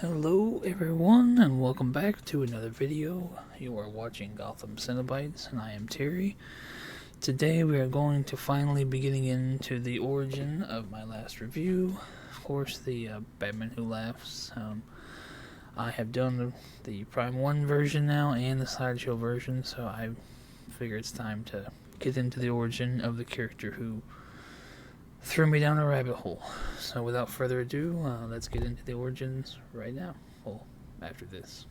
Hello everyone and welcome back to another video. You are watching Gotham Cenobites and I am Terry. Today we are going to finally be getting into the origin of my last review. Of course, the Batman Who Laughs. I have done the Prime 1 version now and the Sideshow version, so I figure it's time to get into the origin of the character who threw me down a rabbit hole. So without further ado, let's get into the origins right now. Well, after this.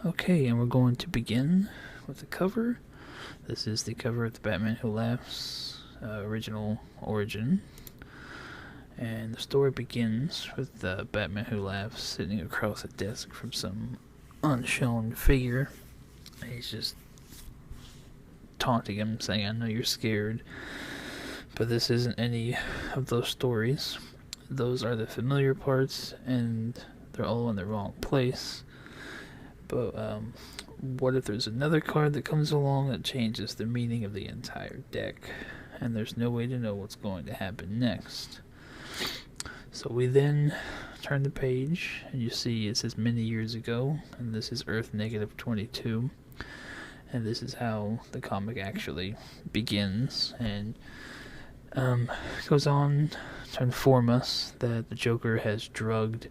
Okay, and we're going to begin with the cover. This is the cover of the Batman Who Laughs original origin. And the story begins with the Batman Who Laughs sitting across a desk from some unshown figure. He's just taunting him, saying, "I know you're scared." But this isn't any of those stories. Those are the familiar parts, and they're all in the wrong place. But what if there's another card that comes along that changes the meaning of the entire deck, and there's no way to know what's going to happen next? So we then turn the page, and you see it says many years ago, and this is Earth -22, and this is how the comic actually begins, and goes on to inform us that the Joker has drugged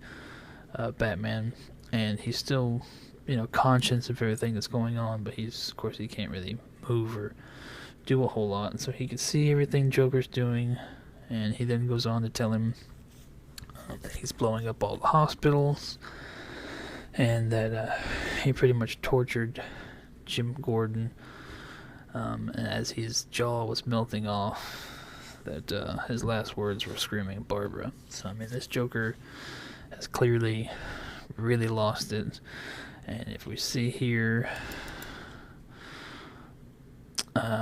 Batman, and he's still conscious of everything that's going on, but of course he can't really move or do a whole lot, and so he can see everything Joker's doing, and he then goes on to tell him that he's blowing up all the hospitals, and that he pretty much tortured Jim Gordon, and as his jaw was melting off, that his last words were screaming, "Barbara." So, I mean, this Joker has clearly really lost it. And if we see here,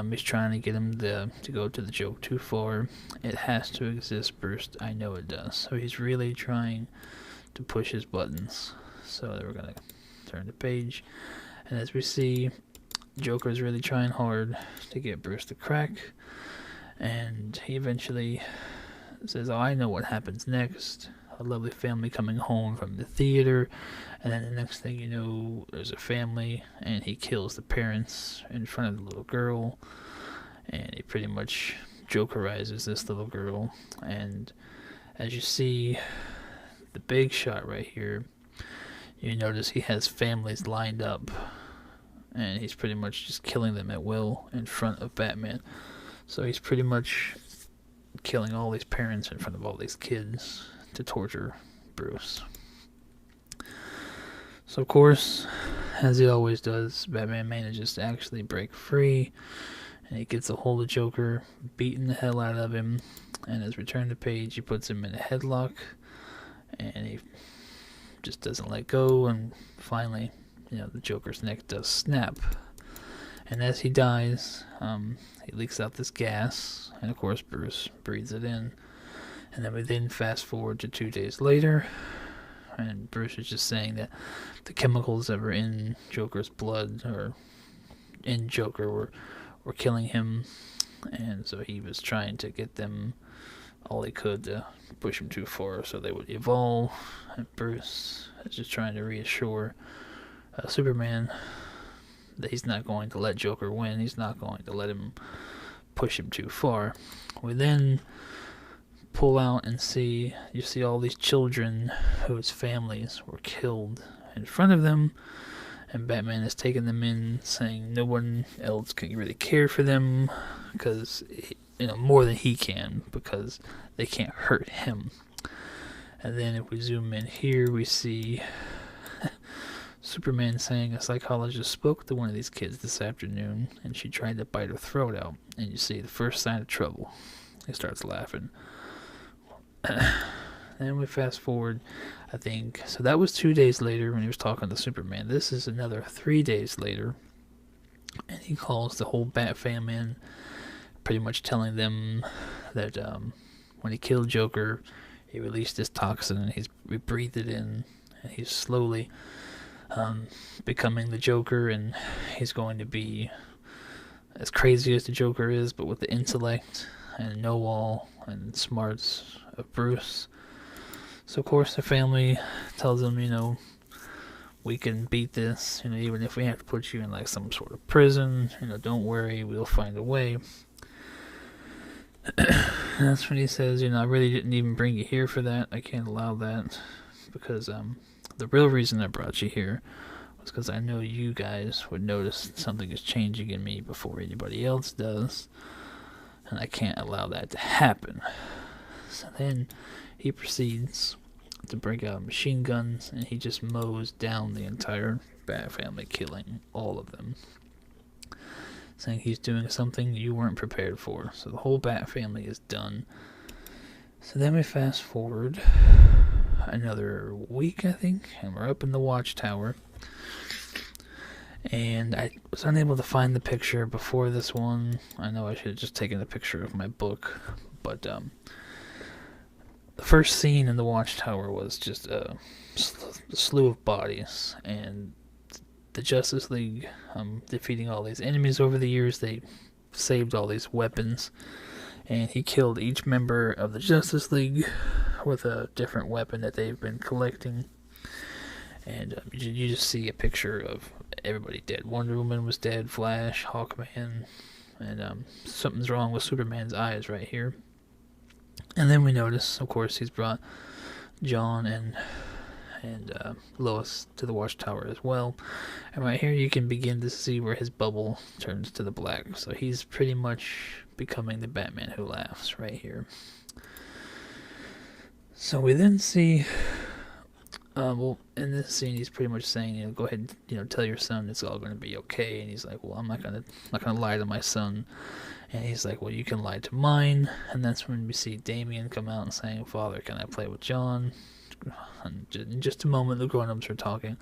he's trying to get him to go to the joke too far. It has to exist, Bruce. I know it does. So he's really trying to push his buttons. So we're going to turn the page. And as we see, Joker's really trying hard to get Bruce to crack. And he eventually says, "Oh, I know what happens next. A lovely family coming home from the theater," and then the next thing you know, there's a family, and he kills the parents in front of the little girl, and he pretty much Jokerizes this little girl. And as you see the big shot right here, you notice he has families lined up, and he's pretty much just killing them at will in front of Batman. So he's pretty much killing all these parents in front of all these kids to torture Bruce. So of course, as he always does, Batman manages to actually break free, and he gets a hold of Joker, beating the hell out of him, and as we turn the page, he puts him in a headlock, and he just doesn't let go, and finally, the Joker's neck does snap. And as he dies, he leaks out this gas, and of course Bruce breathes it in. And then we then fast forward to 2 days later, and Bruce is just saying that the chemicals that were in Joker's blood, or in Joker, were killing him, and so he was trying to get them all he could to push him too far so they would evolve. And Bruce is just trying to reassure Superman that he's not going to let Joker win. He's not going to let him push him too far. We then pull out and you see all these children whose families were killed in front of them, and Batman has taken them in, saying no one else can really care for them because, more than he can, because they can't hurt him. And then if we zoom in here, we see Superman saying a psychologist spoke to one of these kids this afternoon, and she tried to bite her throat out. And you see the first sign of trouble. He starts laughing. Then we fast forward, I think. So that was 2 days later when he was talking to Superman. This is another 3 days later. And he calls the whole Bat family in, pretty much telling them that when he killed Joker, he released this toxin and he breathed it in. And he's slowly becoming the Joker, and he's going to be as crazy as the Joker is, but with the intellect and know-all and smarts of Bruce. So of course the family tells him, we can beat this, even if we have to put you in like some sort of prison, don't worry, we'll find a way. And that's when he says, I really didn't even bring you here for that. I can't allow that, because the real reason I brought you here was because I know you guys would notice something is changing in me before anybody else does, and I can't allow that to happen. So then he proceeds to break out machine guns, and he just mows down the entire Bat family, killing all of them, saying he's doing something you weren't prepared for. So the whole Bat family is done. So then we fast forward another week, I think, and we're up in the Watchtower. And I was unable to find the picture before this one. I know I should have just taken a picture of my book, but the first scene in the Watchtower was just a slew of bodies, and the Justice League defeating all these enemies over the years. They saved all these weapons, and he killed each member of the Justice League with a different weapon that they've been collecting. And you just see a picture of everybody dead. Wonder Woman was dead, Flash, Hawkman, and something's wrong with Superman's eyes right here. And then we notice, of course, he's brought John and Lois to the Watchtower as well. And right here you can begin to see where his bubble turns to the black. So he's pretty much becoming the Batman Who Laughs right here. So we then see, in this scene he's pretty much saying, go ahead, tell your son it's all going to be okay. And he's like, well, I'm not gonna lie to my son. And he's like, well, you can lie to mine. And that's when we see Damian come out and saying, Father, can I play with John? And in just a moment, the grown-ups are talking.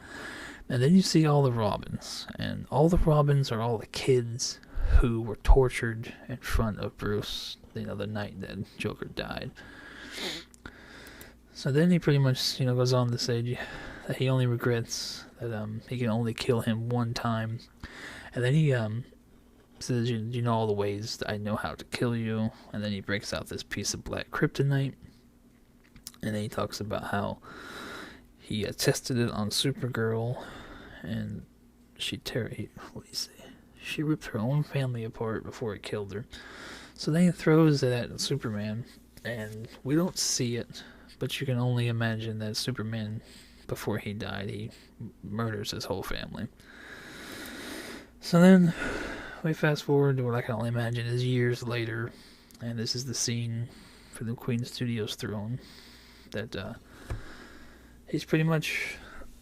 And then you see all the Robins. And all the Robins are all the kids who were tortured in front of Bruce, the night that Joker died. So then he pretty much, goes on to say that he only regrets that he can only kill him one time. And then he says, you know all the ways that I know how to kill you. And then he breaks out this piece of black kryptonite. And then he talks about how he tested it on Supergirl, and she ripped her own family apart before it killed her. So then he throws it at Superman, and we don't see it, but you can only imagine that Superman, before he died, he murders his whole family. So then we fast forward to what I can only imagine is years later, and this is the scene for the Queen Studios throne, that he's pretty much,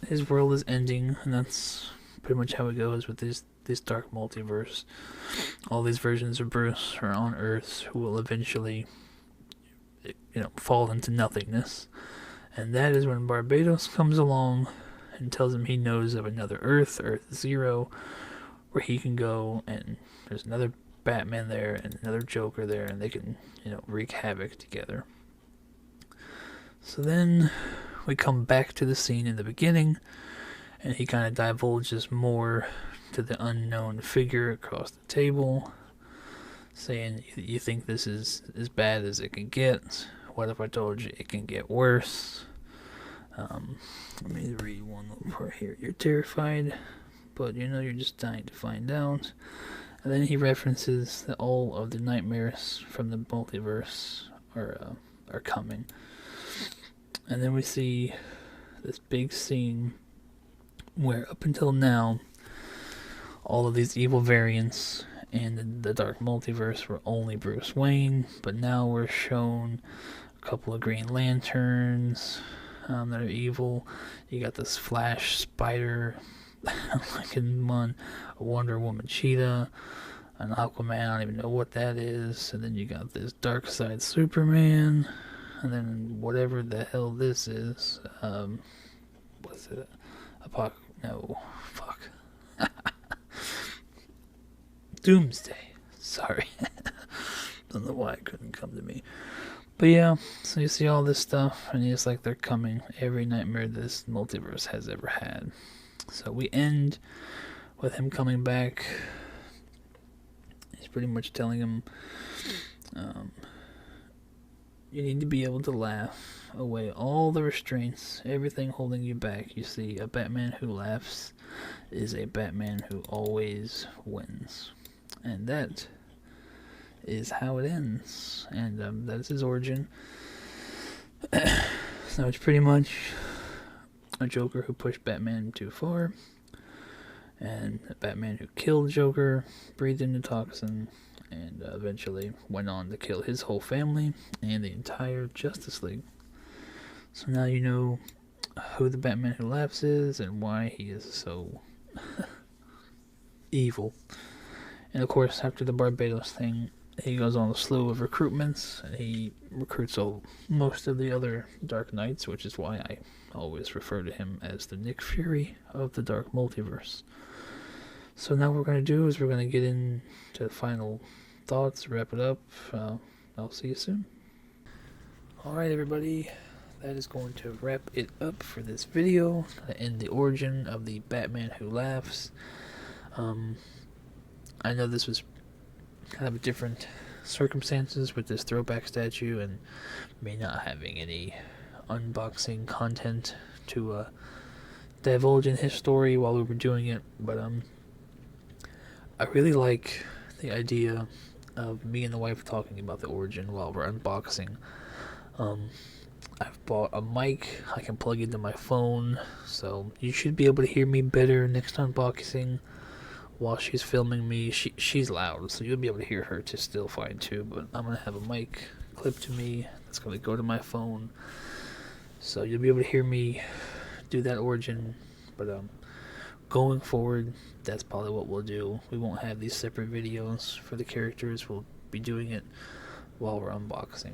his world is ending, and that's pretty much how it goes with this dark multiverse. All these versions of Bruce are on Earth who will eventually, fall into nothingness. And that is when Barbados comes along and tells him he knows of another Earth, Earth Zero, where he can go, and there's another Batman there and another Joker there, and they can, wreak havoc together. So then we come back to the scene in the beginning, and he kind of divulges more to the unknown figure across the table, saying, you think this is as bad as it can get? What if I told you it can get worse? Let me read one little part here. You're terrified, but you're just dying to find out. And then he references that all of the nightmares from the multiverse are coming. And then we see this big scene where up until now, all of these evil variants in the Dark Multiverse were only Bruce Wayne, but now we're shown a couple of Green Lanterns that are evil. You got this Flash Spider, like in one, a Wonder Woman Cheetah, an Aquaman, I don't even know what that is, and then you got this Darkseid Superman, and then whatever the hell this is, what's it? No, fuck. Doomsday. Sorry. Don't know why it couldn't come to me. But yeah, so you see all this stuff, and it's like they're coming. Every nightmare this multiverse has ever had. So we end with him coming back. He's pretty much telling him, you need to be able to laugh away all the restraints, everything holding you back. You see, a Batman who laughs is a Batman who always wins. And that is how it ends. And that's his origin. So it's pretty much a Joker who pushed Batman too far, and a Batman who killed Joker, breathed in the toxin, and eventually went on to kill his whole family and the entire Justice League. So now you know who the Batman who laughs is and why he is so evil. And of course, after the Barbados thing, he goes on a slew of recruitments, and he recruits most of the other Dark Knights, which is why I always refer to him as the Nick Fury of the Dark Multiverse. So now what we're going to do is we're going to get into the final thoughts, wrap it up. I'll see you soon. Alright everybody, that is going to wrap it up for this video. Going to end the origin of the Batman who laughs. I know this was kind of different circumstances with this throwback statue and me not having any unboxing content to divulge in his story while we were doing it, but I really like the idea of me and the wife talking about the origin while we're unboxing. I've bought a mic I can plug into my phone, so you should be able to hear me better next unboxing. While she's filming me, she's loud, so you'll be able to hear her just still fine too, but I'm going to have a mic clipped to me that's going to go to my phone, so you'll be able to hear me do that origin. But going forward, that's probably what we'll do. We won't have these separate videos for the characters. We'll be doing it while we're unboxing,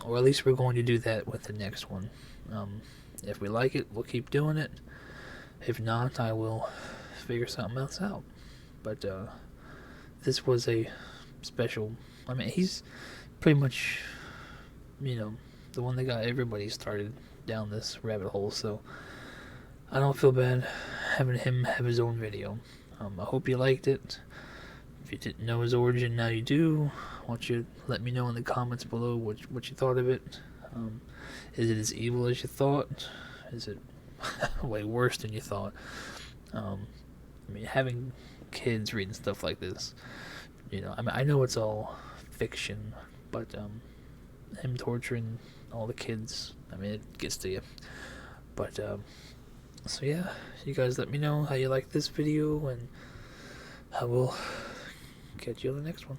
or at least we're going to do that with the next one. If we like it, we'll keep doing it. If not, I will figure something else out. But this was a special. I mean, he's pretty much, the one that got everybody started down this rabbit hole. So I don't feel bad having him have his own video. I hope you liked it. If you didn't know his origin, now you do. I want you to let me know in the comments below what you thought of it. Is it as evil as you thought? Is it way worse than you thought? Having kids reading stuff like this, I know it's all fiction, but him torturing all the kids, it gets to you. But so yeah, you guys let me know how you like this video, and I will catch you on the next one.